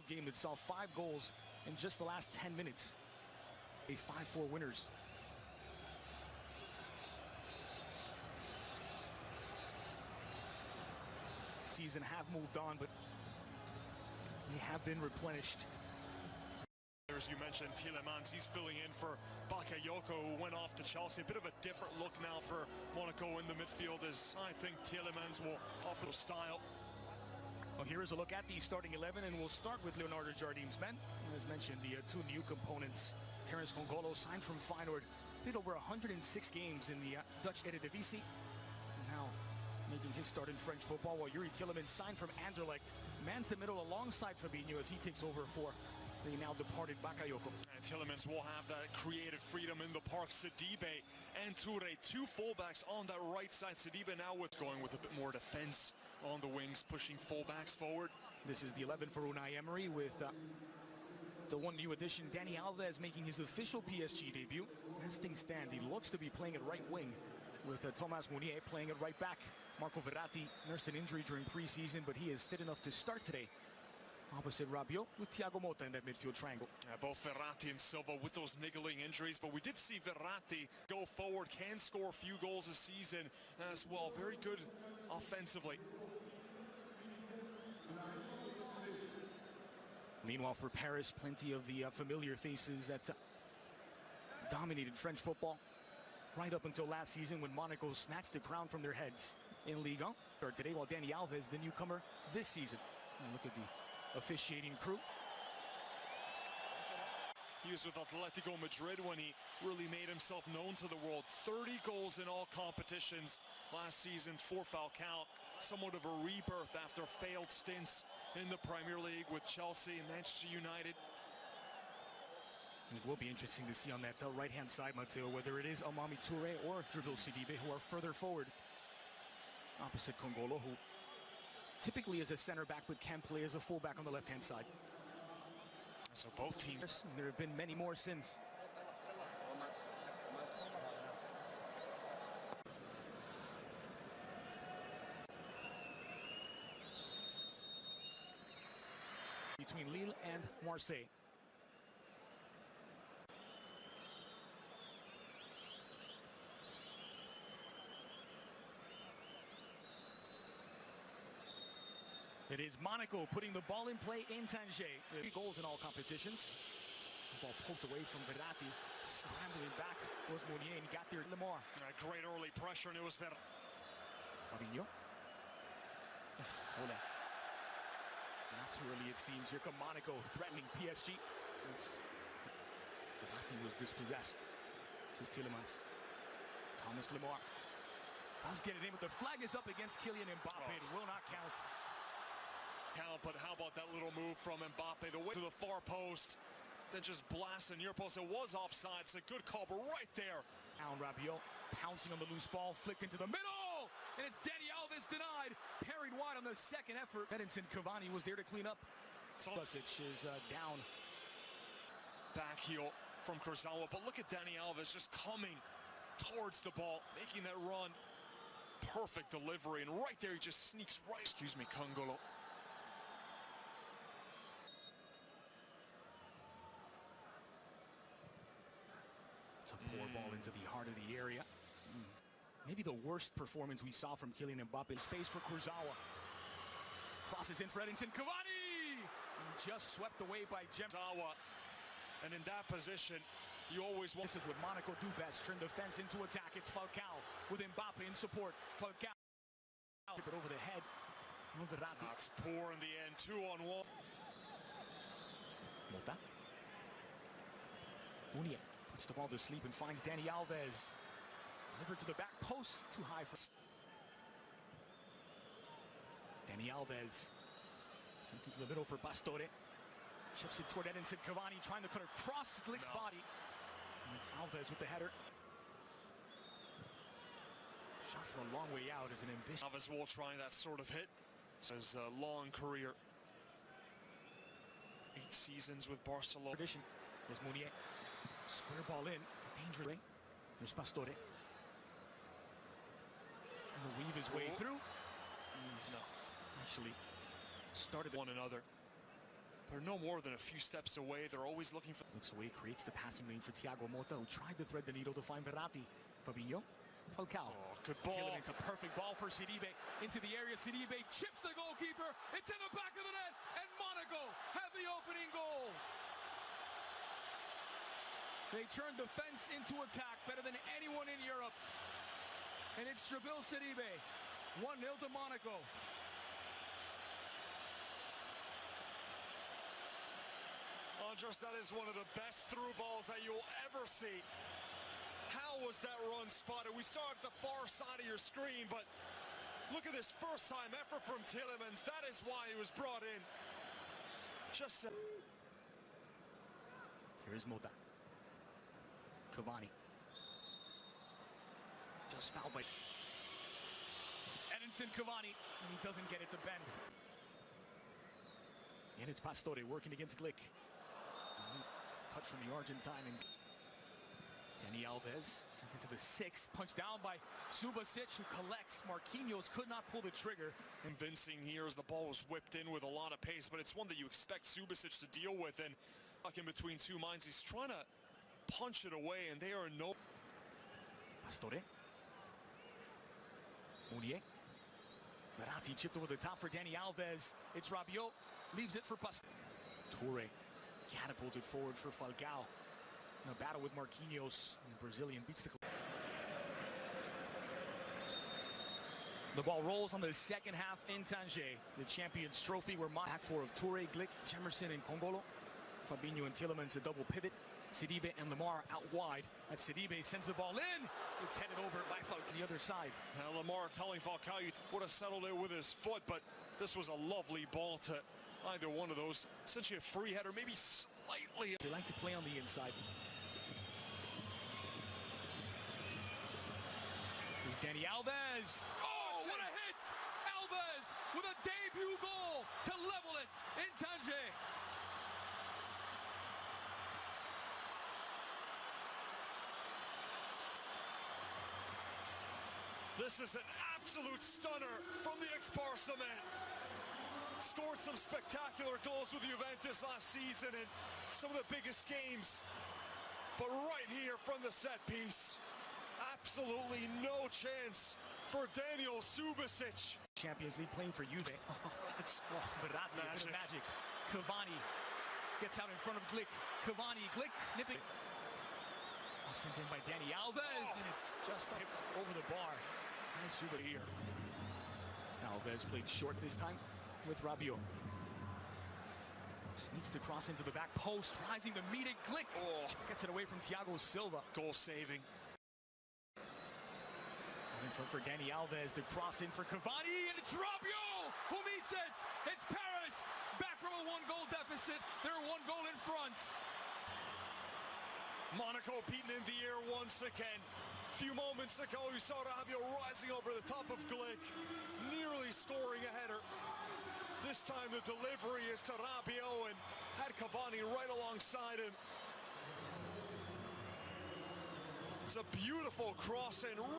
Game that saw 5 goals in just the last 10 minutes. A 5-4 winners. Season have moved on, but they have been replenished. As you mentioned, Tielemans, he's filling in for Bakayoko, who went off to Chelsea. A bit of a different look now for Monaco in the midfield, as I think Tielemans will offer style. Well, here is a look at the starting 11, and we'll start with Leonardo Jardim's men. As mentioned, the 2 new components. Terence Kongolo signed from Feyenoord, did over 106 games in the Dutch Eredivisie. Now making his start in French football, while Yuri Tielemans signed from Anderlecht, mans the middle alongside Fabinho as he takes over for the now departed Bakayoko. And Tielemans will have that creative freedom in the park. Sidibe and Toure, 2 fullbacks on that right side. Sidibe now going with a bit more defense on the wings, pushing fullbacks forward. This is the 11 for Unai Emery, with the 1 new addition, Dani Alves, making his official PSG debut. As things stand, he looks to be playing at right wing, with Thomas Meunier playing at right back. Marco Verratti nursed an injury during preseason, but he is fit enough to start today, opposite Rabiot, with Thiago Motta in that midfield triangle. Both Verratti and Silva with those niggling injuries, but we did see Verratti go forward, can score a few goals a season as well. Very good offensively. Meanwhile, for Paris, plenty of the familiar faces that dominated French football right up until last season, when Monaco snatched the crown from their heads in Ligue 1. Or today, while Dani Alves, the newcomer this season. And look at the officiating crew. He was with Atletico Madrid when he really made himself known to the world. 30 goals in all competitions last season for Falcao. Somewhat of a rebirth after failed stints in the Premier League with Chelsea and Manchester United. It will be interesting to see on that right-hand side, Matteo, whether it is Amami Toure or Djibril Sidibe, who are further forward, opposite Kongolo, who typically is a center back but can play as a fullback on the left-hand side. So both teams. There have been many more since. Between Lille and Marseille. It is Monaco putting the ball in play in Tanger. 3 goals in all competitions. The ball poked away from Verratti. Scrambling back was Meunier, and he got there Lemar. Great early pressure, and it was Verratti. Fabinho. Ole. Not too early, it seems. Here come Monaco threatening PSG. Verratti was dispossessed. This is Tielemans. Thomas Lemar does get it in, but the flag is up against Kylian Mbappe. It will not count. But how about that little move from Mbappe, the way to the far post, then just blasting near post. It was offside. It's a good call, but right there. Alan Rabiot pouncing on the loose ball, flicked into the middle, and it's Dani Alves denied. Parried wide on the second effort. Edinson Cavani was there to clean up. Susic is down. Back heel from Kurzawa, but look at Dani Alves just coming towards the ball, making that run. Perfect delivery, and right there he just sneaks right. Excuse me, Kongolo. It's a poor ball into the heart of the area. Maybe the worst performance we saw from Kylian Mbappe. Space for Kurzawa. Crosses in for Edinson Cavani! And just swept away by Jemzawa. And in that position, you always want... This is what Monaco do best. Turn defense into attack. It's Falcao with Mbappe in support. Falcao. But over the head. Verratti. It's poor in the end. 2-on-1. Motta. Meunier puts the ball to sleep and finds Dani Alves. Delivered to the back post. Too high for... Dani Alves. Sent into the middle for Pastore. Chips it toward Edinson Cavani, trying to cut across Glick's body. And it's Alves with the header. Shot from a long way out is an ambition. Alves will try that sort of hit. His long career. 8 seasons with Barcelona. Tradition. There's Meunier. Square ball in. It's a dangerous. There's Pastore. Trying to weave his way through. He's actually started one another. They're no more than a few steps away. They're always looking for... Looks away, creates the passing lane for Thiago Motta, who tried to thread the needle to find Verratti. Fabinho, Falcao. Oh, good ball. It's a perfect ball for Sidibe. Into the area, Sidibe chips the goalkeeper. It's in the back of the net, and Monaco have the opening goal. They turned defense into attack better than anyone in Europe. And it's Jabil Sidibe, 1-0 to Monaco. Andres, that is one of the best through balls that you'll ever see. How was that run spotted? We saw it at the far side of your screen, but look at this first-time effort from Tielemans. That is why he was brought in. Here's Motta. Cavani. Just fouled by... It's Edinson Cavani, and he doesn't get it to bend. And it's Pastore working against Glick. Touch from the Argentine, and Dani Alves sent into the 6, punched down by Subasic, who collects. Marquinhos could not pull the trigger. Convincing here as the ball was whipped in with a lot of pace, but it's one that you expect Subasic to deal with, and in between two minds, he's trying to punch it away, and they are no... Pastore. Mounier. Verratti chipped over the top for Dani Alves. It's Rabiot, leaves it for Pastore. Toure catapulted forward for Falcao. In a battle with Marquinhos, the Brazilian beats the ball rolls on the second half in Tanger. The Champions Trophy, where back four of Toure, Glick, Jemerson, and Congolo. Fabinho and Tielemans a double pivot. Sidibe and Lamar out wide. At Sidibe sends the ball in. It's headed over by Falcao to the other side. Now Lamar telling Falcao you would have settled it with his foot, but this was a lovely ball to either one of those. Essentially a free header, maybe slightly. They like to play on the inside. Here's Dani Alves. Oh, what a hit! Alves with a debut goal to level it in Tanger. This is an absolute stunner from the Ex-Barca man. Scored some spectacular goals with Juventus last season in some of the biggest games. But right here from the set piece, absolutely no chance for Daniel Subasic. Champions League playing for Juve. That's Verratti, magic. Cavani gets out in front of Glick. Cavani, Glick, nipping. Sent in by Dani Alves, and it's just tipped over the bar. Nice Super here. Alves played short this time with Rabiot. Sneaks the cross into the back post, rising to meet it. Glick gets it away from Thiago Silva. Goal saving. For Dani Alves, the cross in for Cavani, and it's Rabiot who meets it. It's Paris back from a 1-goal deficit. They're 1 goal in front. Monaco beaten in the air once again. A few moments ago, you saw Rabiot rising over the top of Glick, nearly scoring a header. This time the delivery is to Rabiot and had Cavani right alongside him. It's a beautiful cross and